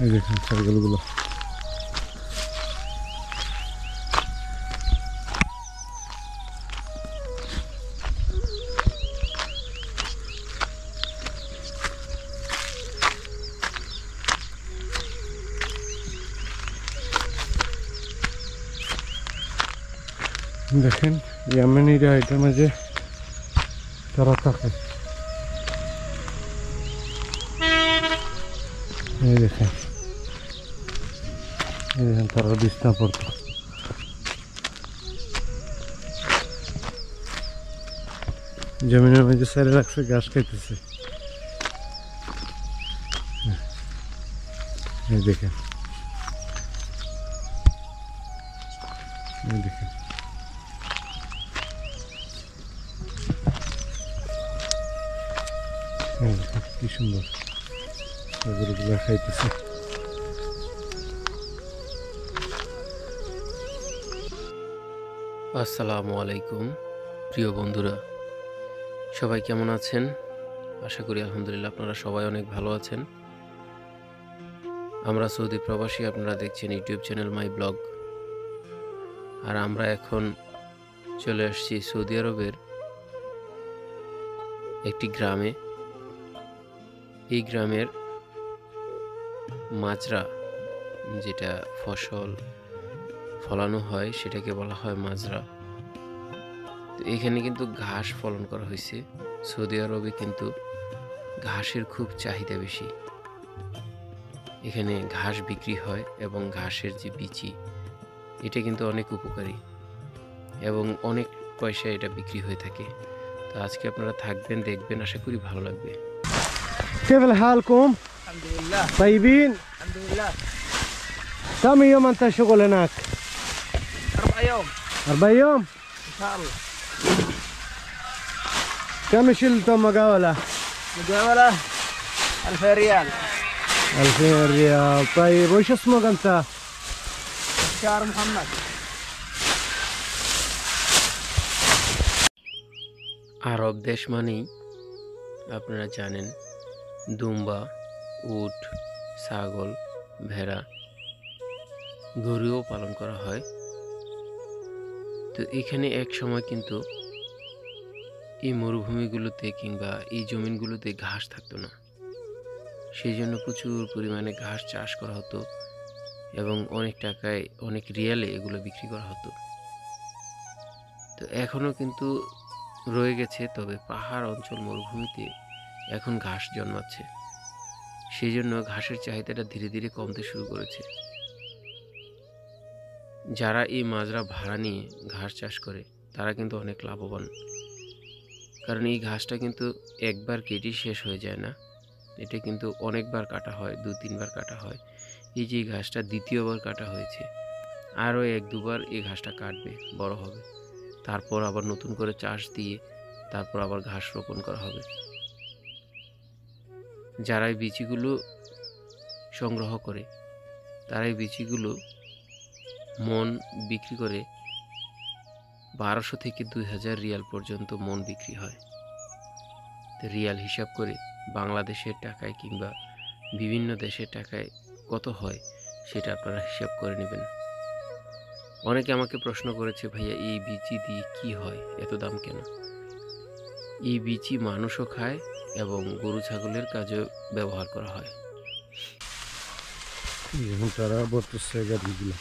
এই দেখেন সাইকেলগুলো। দেখেন ইয়ামেনিরা এটার মাঝে তারা থাকে। এই দেখেন তারা বিছনা পড়তো। জমিনের মধ্যে ছেড়ে রাখছে, ঘাস খাইতেছে। এই দেখেন, এই দেখেন কি সুন্দর গরুগুলা খাইতেছে। আসসালামু আলাইকুম প্রিয় বন্ধুরা, সবাই কেমন আছেন? আশা করি আলহামদুলিল্লাহ আপনারা সবাই অনেক ভালো আছেন। আমরা সৌদি প্রবাসী, আপনারা দেখছেন ইউটিউব চ্যানেল মাই ব্লগ। আর আমরা এখন চলে আসছি সৌদি আরবের একটি গ্রামে। এই গ্রামের মাজরা, যেটা ফসল ফলানো হয় সেটাকে বলা হয় মাজরা। তো এখানে কিন্তু ঘাস ফলন করা হয়েছে। সৌদি আরবে কিন্তু ঘাসের খুব চাহিদা বেশি। এখানে ঘাস বিক্রি হয় এবং ঘাসের যে বিচি, এটা কিন্তু অনেক উপকারী এবং অনেক পয়সা এটা বিক্রি হয়ে থাকে। তো আজকে আপনারা থাকবেন, দেখবেন, আশা করি ভালো লাগবে। كيف حالكم؟ الحمد لله. طيبين؟ الحمد لله. كم يوم انت شغل هناك؟ 4 يوم 4 يوم؟ ان شاء الله. كم شلتم مقاولة؟ مجاولة 2000 ريال. 2000 ريال. طيب وش اسمك انت؟ شهر محمد. আরব দেশ মানেই আপনারা জানেন দুম্বা, উট, ছাগল, ভেড়া, গরুও পালন করা হয়। তো এখানে এক সময় কিন্তু এই মরুভূমিগুলোতে কিংবা এই জমিনগুলোতে ঘাস থাকতো না। সেই জন্য প্রচুর পরিমাণে ঘাস চাষ করা হতো এবং অনেক টাকায়, অনেক রিয়ালে এগুলো বিক্রি করা হতো। তো এখনও কিন্তু রয়ে গেছে, তবে পাহাড় অঞ্চল মরুভূমিতে এখন ঘাস জন্মাচ্ছে। সেই জন্য ঘাসের চাহিদাটা ধীরে ধীরে কমতে শুরু করেছে। যারা এই মাজরা ভাড়া নিয়ে ঘাস চাষ করে তারা কিন্তু অনেক লাভবান, কারণ এই ঘাসটা কিন্তু একবার কেটে শেষ হয়ে যায় না। এটা কিন্তু অনেকবার কাটা হয়, 2-3 বার কাটা হয়। এই যে ঘাসটা দ্বিতীয়বার কাটা হয়েছে, আরও 1-2 বার এই ঘাসটা কাটবে, বড় হবে, তারপর আবার নতুন করে চাষ দিয়ে তারপর আবার ঘাস রোপণ করা হবে। যারা এই বিচিগুলো সংগ্রহ করে তারা এই বিচিগুলো মন বিক্রি করে 1200 থেকে 2000 রিয়াল পর্যন্ত মন বিক্রি হয়। তো রিয়াল হিসাব করে বাংলাদেশের টাকায় কিংবা বিভিন্ন দেশের টাকায় কত হয় সেটা আপনারা হিসাব করে নেবেন। অনেকে আমাকে প্রশ্ন করেছে, ভাইয়া এই বিচি দিয়ে কি হয়, এত দাম কেন? এই বিচি মানুষও খায় এবং গরু ছাগলের কাজেও ব্যবহার করা হয়। তারা বলতেছে গাড়িগুলো।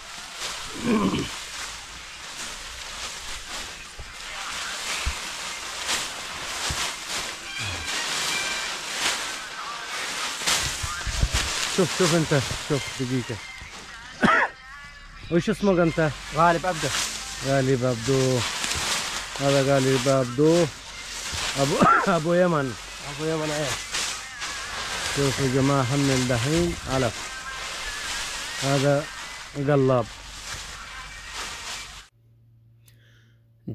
شوف انت، شوف دقيقة. وش اسمك انت؟ غالب عبده. غالب عبدو. هذا غالب عبدو ابو يمن. ابو يمن ايه. شوفوا يا جماعة حمل دحين علف. هذا قلاب.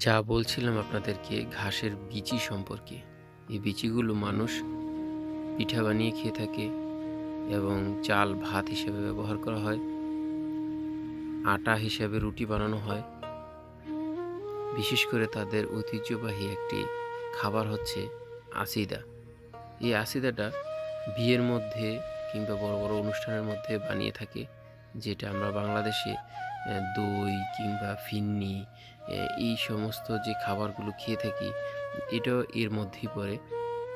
যা বলছিলাম আপনাদেরকে ঘাসের বিচি সম্পর্কে, এই বিচিগুলো মানুষ পিঠা বানিয়ে খেয়ে থাকে এবং চাল ভাত হিসেবে ব্যবহার করা হয়, আটা হিসেবে রুটি বানানো হয়। বিশেষ করে তাদের ঐতিহ্যবাহী একটি খাবার হচ্ছে আসিদা। এই আসিদাটা বিয়ের মধ্যে কিংবা বড় বড় অনুষ্ঠানের মধ্যে বানিয়ে থাকে, যেটা আমরা বাংলাদেশে দই কিংবা ফিন্নি এই সমস্ত যে খাবারগুলো খেয়ে থাকি, এটাও এর মধ্যেই পড়ে,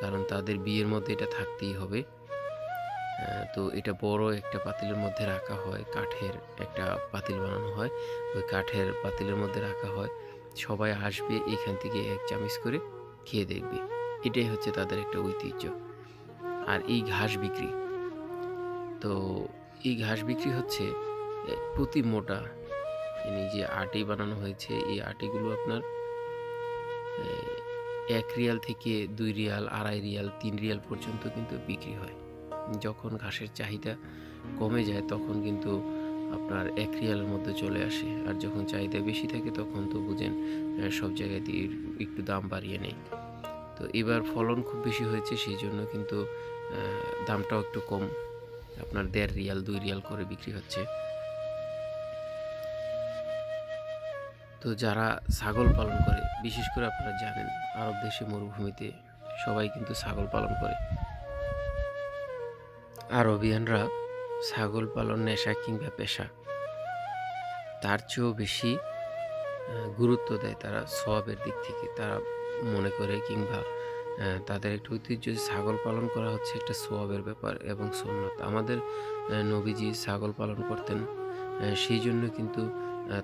কারণ তাদের বিয়ের মধ্যে এটা থাকতেই হবে। তো এটা বড় একটা পাতিলের মধ্যে রাখা হয়, কাঠের একটা পাতিল বানানো হয়, ওই কাঠের পাতিলের মধ্যে রাখা হয়, সবাই আসবে এখান থেকে এক চামচ করে খেয়ে দেখবে। এটাই হচ্ছে তাদের একটা ঐতিহ্য। আর এই ঘাস বিক্রি, তো এই ঘাস বিক্রি হচ্ছে প্রতি মোটা, মানে যে আটি বানানো হয়েছে, এই আটিগুলো আপনার 1 রিয়াল থেকে 2 রিয়াল, 2.5 রিয়াল, 3 রিয়াল পর্যন্ত কিন্তু বিক্রি হয়। যখন ঘাসের চাহিদা কমে যায় তখন কিন্তু আপনার 1 রিয়ালের মধ্যে চলে আসে, আর যখন চাহিদা বেশি থাকে তখন তো বুঝেন সব জায়গায় দিয়ে একটু দাম বাড়িয়ে নেয়। তো এবার ফলন খুব বেশি হয়েছে, সেই জন্য কিন্তু দামটাও একটু কম, আপনার 1.5 রিয়াল 2 রিয়াল করে বিক্রি হচ্ছে। তো যারা ছাগল পালন করে, বিশেষ করে আপনারা জানেন আরব দেশে মরুভূমিতে সবাই কিন্তু ছাগল পালন করে। আরবিয়ানরা ছাগল পালন নেশা কিংবা পেশা, তার চেয়েও বেশি গুরুত্ব দেয় তারা সওয়াবের দিক থেকে। তারা মনে করে কিংবা তাদের একটা ঐতিহ্য যে ছাগল পালন করা হচ্ছে একটা সওয়াবের ব্যাপার এবং সুন্নত। আমাদের নবীজি ছাগল পালন করতেন, সেই জন্য কিন্তু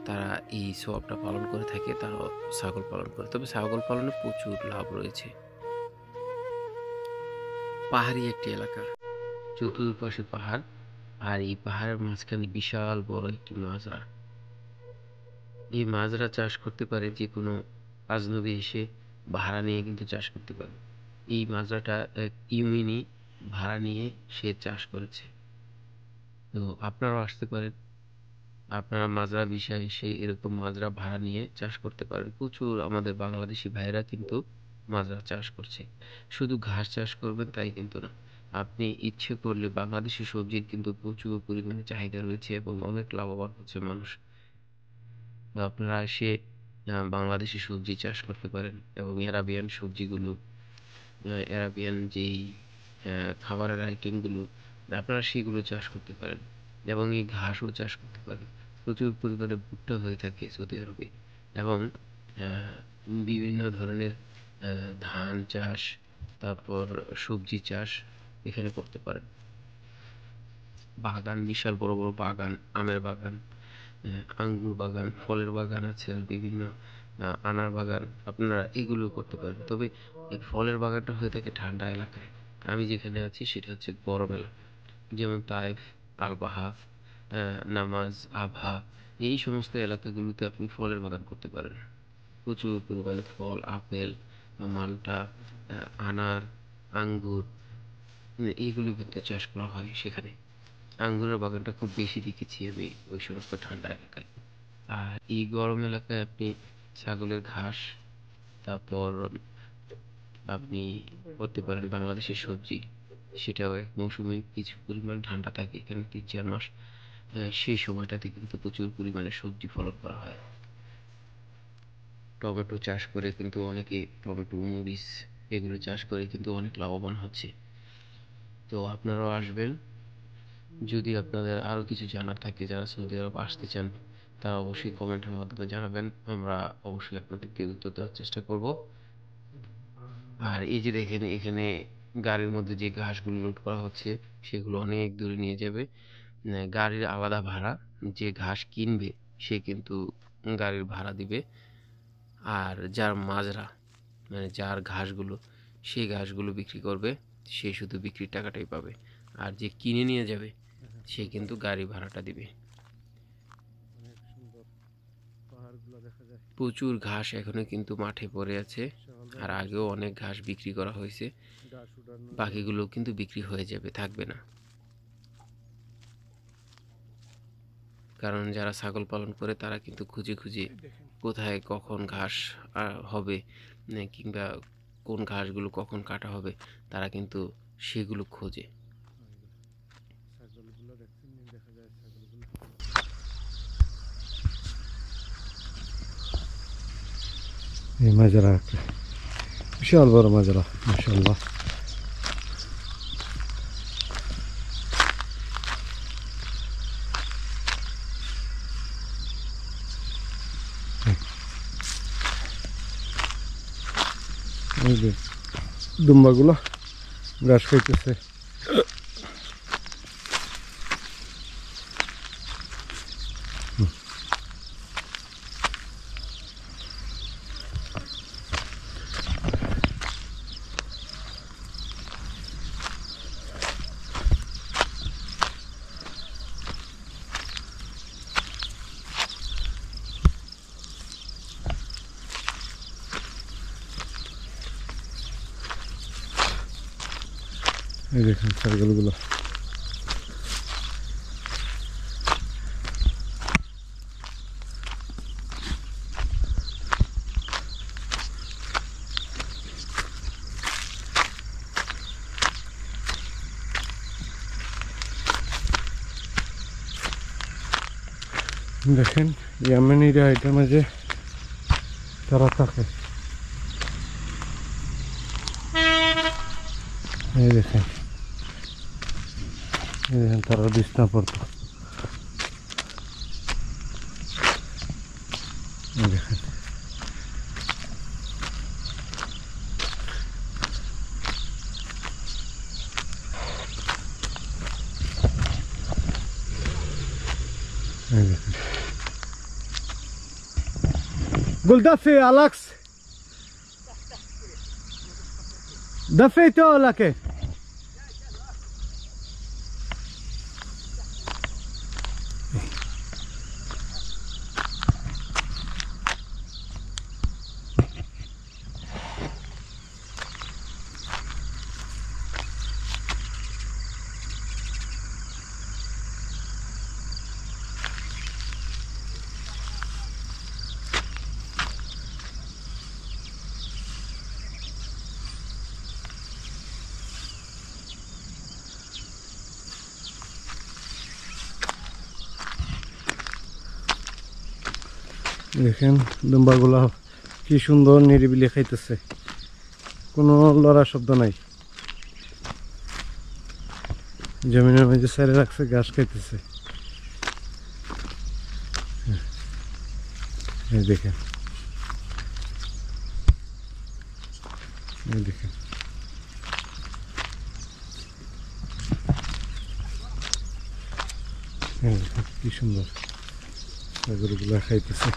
তারা এই সওয়াবটা পালন করে থাকে, তারা ছাগল পালন করে। তবে ছাগল পালনে প্রচুর লাভ রয়েছে। পাহাড়ি একটি এলাকা, চতুর্পাশে পাহাড়, আর এই পাহাড়ের মাঝখানে বিশাল বড় একটি মাজরা। এই মাজরা চাষ করতে পারে যে কোনো আজনবী এসে ভাড়া নিয়ে কিন্তু চাষ করতে পারে। এই মাজরাটা ইউমিনি ভাড়া নিয়ে সে চাষ করেছে। তো আপনারাও আসতে পারেন, আপনারা মাজরা বিষয়ে এসে এরকম মাজরা ভাড়া নিয়ে চাষ করতে পারেন। প্রচুর আমাদের বাংলাদেশি ভাইরা কিন্তু মাজরা চাষ করছে। শুধু ঘাস চাষ করবেন তাই কিন্তু না, আপনি ইচ্ছে করলে বাংলাদেশি সবজির কিন্তু প্রচুর পরিমাণে চাহিদা রয়েছে এবং অনেক লাভবান হচ্ছে মানুষ। তো আপনারা এসে বাংলাদেশি সবজি চাষ করতে পারেন এবং এরাবিয়ান সবজিগুলো, এরাবিয়ান যেই খাবারের আইটেমগুলো, আপনারা সেগুলো চাষ করতে পারেন এবং এই ঘাসও চাষ করতে পারেন। প্রচুর পরিমাণে ভুট্টা হয়ে থাকে সৌদি আরবে এবং বিভিন্ন ধরনের ধান চাষ, তারপর সবজি চাষ এখানে করতে পারেন। বাগান, বিশাল বড় বড় বাগান, আমের বাগান, আঙ্গুর বাগান, ফলের বাগান আছে, আর বিভিন্ন আনার বাগান, আপনারা এগুলো করতে পারেন। তবে এই ফলের বাগানটা হয়ে থাকে ঠান্ডা এলাকায়। আমি যেখানে আছি সেটা হচ্ছে গরম এলাকা, যেমন তাইফ, আলবাহা, নামাজ, আভা, এই সমস্ত এলাকাগুলোতে আপনি ফলের বাগান করতে পারেন। প্রচুর পরিমাণে ফল, আপেল, মাল্টা, আনার, আঙ্গুর, এইগুলো কিন্তু চাষ করা হয় সেখানে। আঙ্গুরের বাগানটা খুব বেশি দেখেছি আমি ওই সমস্ত ঠান্ডা এলাকায়। আর এই গরম এলাকায় আপনি ছাগলের ঘাস, তারপর আপনি করতে পারেন বাংলাদেশের সবজি, সেটাও এক মৌসুমে কিছু পরিমাণ ঠান্ডা থাকে এখানে 3-4 মাস, সেই সময়টাতে কিন্তু প্রচুর পরিমাণে সবজি ফলন করা হয়। টমেটো চাষ করে কিন্তু অনেকে, টমেটো, মরিচ এগুলো চাষ করে কিন্তু অনেক লাভবান হচ্ছে। তো আপনারাও আসবেন। যদি আপনাদের আরও কিছু জানার থাকে, যারা সৌদি আরব আসতে চান, তারা অবশ্যই কমেন্টের মাধ্যমে জানাবেন, আমরা অবশ্যই আপনাদেরকে উত্তর দেওয়ার চেষ্টা করব। আর এই যে দেখেন এখানে গাড়ির মধ্যে যে ঘাসগুলো লোড করা হচ্ছে সেগুলো অনেক দূরে নিয়ে যাবে। গাড়ির আলাদা ভাড়া, যে ঘাস কিনবে সে কিন্তু গাড়ির ভাড়া দিবে, আর যার মাজরা, মানে যার ঘাসগুলো, সেই ঘাসগুলো বিক্রি করবে, সে শুধু বিক্রির টাকাটাই পাবে, আর যে কিনে নিয়ে যাবে সে কিন্তু গাড়ি ভাড়াটা দিবে। অনেক সুন্দর পাহাড়গুলো দেখা যায়। প্রচুর ঘাস এখনো কিন্তু মাঠে পড়ে আছে, আর আগেও অনেক ঘাস বিক্রি করা হয়েছে, ঘাস উঠানো বাকিগুলো কিন্তু বিক্রি হয়ে যাবে, থাকবে না। কারণ যারা ছাগল পালন করে তারা কিন্তু খুঁজে খুঁজে কোথায় কখন ঘাস হবে, কিংবা কোন ঘাসগুলো কখন কাটা হবে, তারা কিন্তু সেগুলো খোঁজে। ছাগলগুলো দেখছেন, দেখা যায় ছাগলগুলো। এই মাজরা একটা বিশাল বড় মাজরা, মাশাআল্লাহ। এই যে দুম্বাগুলো ঘাস খাইতেছে। এই দেখেন ছাগলগুলো। দেখেন ইয়ামেনিরা এটার মাঝে তারা থাকে। এই দেখেন তারা বিছনা পড়তো। দেখেন قول دفي ألكس دفيته ولا كيف؟ দেখেন দুম্বাগুলা কি সুন্দর নিরিবিলি খাইতেছে, কোনো লড়া শব্দ নাই। জমিনের মাঝে ছেড়ে রাখছে, ঘাস খাইতেছে। এই দেখেন, এই দেখেন কি সুন্দর ছাগলগুলা খাইতেছে।